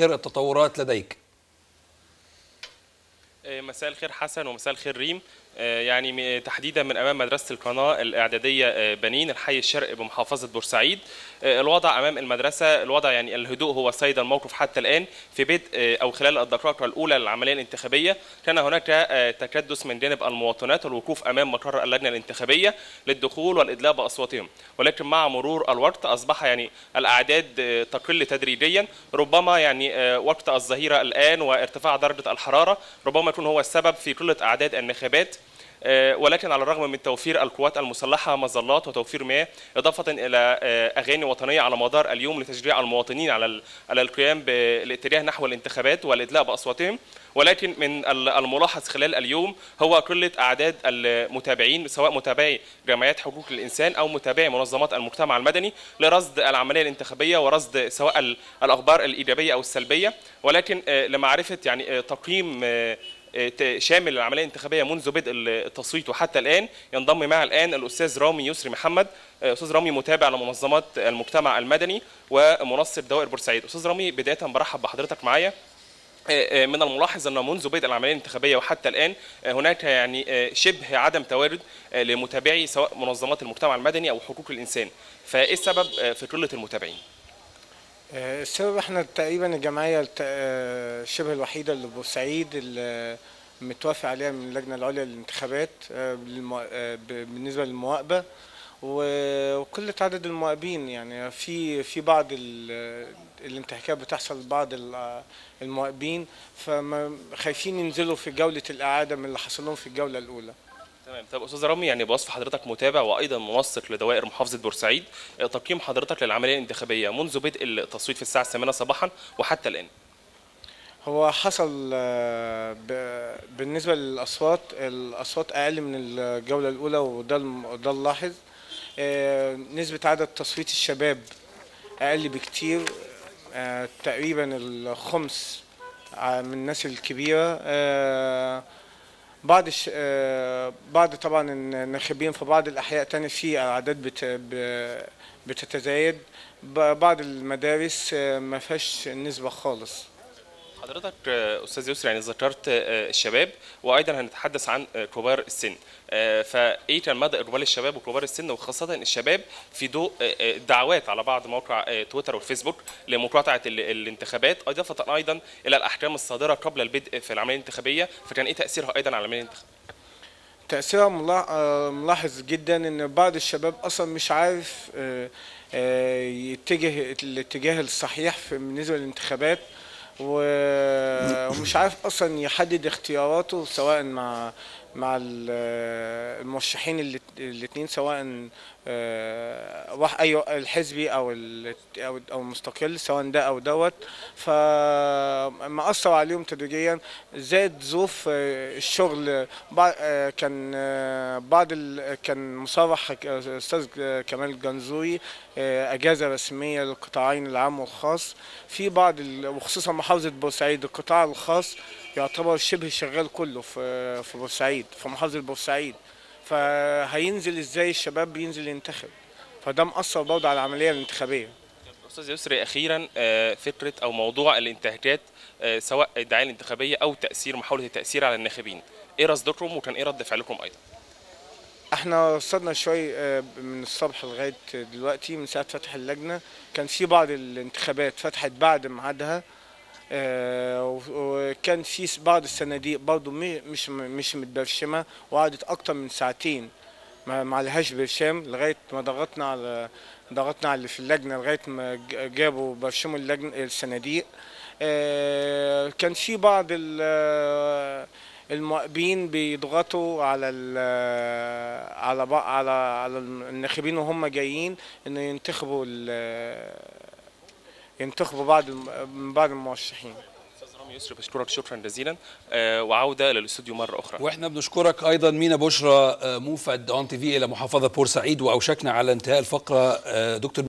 التطورات لديك؟ مساء الخير حسن ومساء الخير ريم. يعني تحديدا من امام مدرسه القناه الاعداديه بنين الحي الشرقي بمحافظه بورسعيد. الوضع امام المدرسه الوضع يعني الهدوء هو سيد الموقف حتى الان. في بدء او خلال الدقائق الاولى للعمليه الانتخابيه كان هناك تكدس من جانب المواطنات والوقوف امام مقر اللجنه الانتخابيه للدخول والادلاء باصواتهم، ولكن مع مرور الوقت اصبح يعني الاعداد تقل تدريجيا. ربما يعني وقت الظهيره الان وارتفاع درجه الحراره ربما يكون هو السبب في قله اعداد الناخبات، ولكن على الرغم من توفير القوات المسلحة مظلات وتوفير مياه إضافة إلى أغاني وطنية على مدار اليوم لتشجيع المواطنين على القيام بالاتجاه نحو الانتخابات والإدلاء بأصواتهم، ولكن من الملاحظ خلال اليوم هو قلة أعداد المتابعين سواء متابعي جمعيات حقوق الإنسان أو متابعي منظمات المجتمع المدني لرصد العملية الانتخابية ورصد سواء الأخبار الإيجابية أو السلبية، ولكن لمعرفة يعني تقييم شامل للعمليه الانتخابيه منذ بدء التصويت وحتى الان ينضم معنا الان الاستاذ رامي يسري محمد. استاذ رامي متابع لمنظمات المجتمع المدني ومنسق دوائر بورسعيد. استاذ رامي بدايه برحب بحضرتك معايا. من الملاحظ ان منذ بدء العمليه الانتخابيه وحتى الان هناك يعني شبه عدم توارد لمتابعي سواء منظمات المجتمع المدني او حقوق الانسان، فايه السبب في قله المتابعين؟ السبب احنا تقريبا الجمعيه شبه الوحيده اللي في بورسعيد اللي متوافق عليها من اللجنه العليا للانتخابات بالنسبه للمواقبه وقله عدد المواقبين. يعني في بعض الانتهاكات بتحصل لبعض المواقبين، فخايفين ينزلوا في جوله الاعاده من اللي حصل لهم في الجوله الاولى. تمام. طب استاذ رامي، يعني بوصف حضرتك متابع وايضا منسق لدوائر محافظه بورسعيد، تقييم حضرتك للعمليه الانتخابيه منذ بدء التصويت في الساعه 8 صباحا وحتى الان؟ هو حصل بالنسبه للاصوات، الاصوات اقل من الجوله الاولى وده نلاحظ. نسبه عدد تصويت الشباب اقل بكتير، تقريبا الخمس من الناس الكبيره. بعض طبعا الناخبين في بعض الاحياء تاني في اعداد بتتزايد. بعض المدارس ما فيهاش النسبه خالص. حضرتك استاذ يسري يعني ذكرت الشباب وايضا هنتحدث عن كبار السن، فايه كان مدى اقبال الشباب وكبار السن وخاصه الشباب في ضوء الدعوات على بعض مواقع تويتر والفيسبوك لمقاطعه الانتخابات اضافه ايضا الى الاحكام الصادره قبل البدء في العمليه الانتخابيه، فكان ايه تاثيرها ايضا على العمليه الانتخابيه؟ تاثيرها ملاحظ جدا ان بعض الشباب اصلا مش عارف يتجه الاتجاه الصحيح بالنسبه للانتخابات، ومش عارف اصلا يحدد اختياراته سواء مع المرشحين الاثنين، سواء الحزبي او المستقل، سواء ده او دوت. فمأثر عليهم تدريجيا. زائد ظروف الشغل. كان مصرح استاذ كمال الجنزوري اجازه رسميه للقطاعين العام والخاص في بعض وخصوصا محافظه بورسعيد. القطاع الخاص يعتبر شبه شغال كله في بورسعيد، في محافظه بورسعيد، فهينزل ازاي الشباب بينزل ينتخب؟ فده مأثر برضه على العمليه الانتخابيه. استاذ يسري، اخيرا فكره او موضوع الانتهاكات سواء الدعايه الانتخابيه او محاوله التاثير على الناخبين، ايه رصدكم وكان ايه رد فعلكم ايضا؟ احنا رصدنا شوي من الصبح لغايه دلوقتي من ساعه فتح اللجنه. كان في بعض الانتخابات فتحت بعد ميعادها، وكان في بعض الصناديق برضه مش متبرشمه وقعدت اكتر من ساعتين ما عليهاش برشام لغايه ما ضغطنا على اللي في اللجنه لغايه ما جابوا برشموا الصناديق. كان في بعض المواقبين بيضغطوا على الناخبين وهم جايين انه ينتخبوا بعض المرشحين. استاذ رامي يسري، بشكرك شكرا جزيلا، وعوده للاستوديو مره اخرى. واحنا بنشكرك ايضا. مينا بشرى، موفد اون تي في الى محافظه بورسعيد، واوشكنا على انتهاء الفقره. دكتور